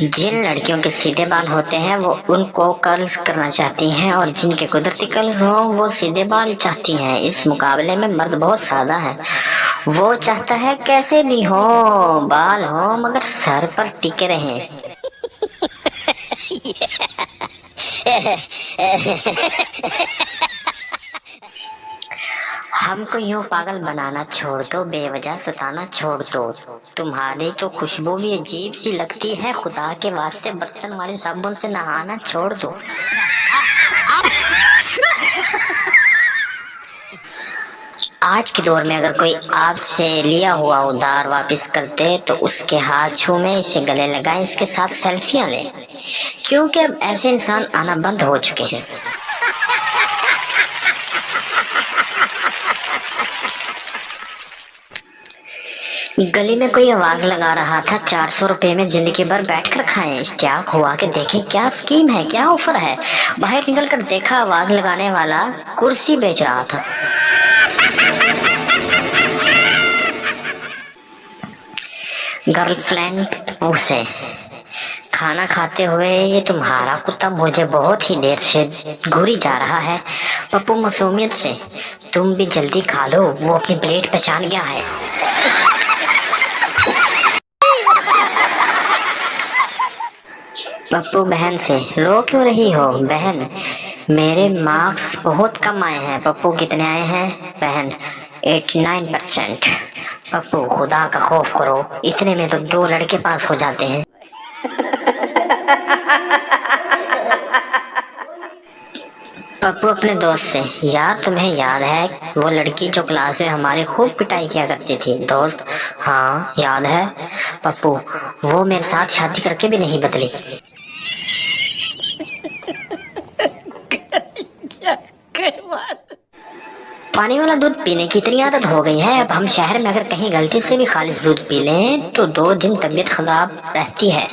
जिन लड़कियों के सीधे बाल होते हैं वो उनको कर्ल्स करना चाहती हैं, और जिनके कुदरती कर्ल्स हो वो सीधे बाल चाहती हैं। इस मुकाबले में मर्द बहुत सादा है। वो चाहता है कैसे भी हो बाल हो मगर सर पर टिके रहें। हमको यूं पागल बनाना छोड़ दो, बेवजह सताना छोड़ दो। तुम्हारी तो खुशबू भी अजीब सी लगती है, खुदा के वास्ते बर्तन वाले साबुन से नहाना छोड़ दो। आज के दौर में अगर कोई आपसे लिया हुआ उधार वापस कर दे तो उसके हाथ छूमें, इसे गले लगाएं, इसके साथ सेल्फियां लें, क्योंकि अब ऐसे इंसान आना बंद हो चुके हैं। गली में कोई आवाज लगा रहा था 400 रुपए में जिंदगी भर बैठकर खाएं। इश्तियाक हुआ कि देखें क्या स्कीम है, क्या ऑफर है। बाहर निकलकर देखा आवाज लगाने वाला कुर्सी बेच रहा था। गर्लफ्रेंड उसे खाना खाते हुए, ये तुम्हारा कुत्ता मुझे बहुत ही देर से घूरी जा रहा है। पप्पू मासूमियत से, तुम भी जल्दी खा लो, वो अपनी प्लेट पहचान गया है। पप्पू बहन से, रो क्यों रही हो बहन, मेरे मार्क्स बहुत कम आए हैं। पप्पू कितने आए हैं बहन, 89%। पप्पू खुदा का खौफ करो, इतने में तो 2 लड़के पास हो जाते हैं। पप्पू अपने दोस्त से, यार तुम्हें याद है वो लड़की जो क्लास में हमारी खूब पिटाई किया करती थी। दोस्त, हाँ याद है। पप्पू, वो मेरे साथ शादी करके भी नहीं बदली। पानी वाला दूध पीने की इतनी आदत हो गई है, अब हम शहर में अगर कहीं गलती से भी खालिस दूध पी लें तो 2 दिन तबीयत खराब रहती है।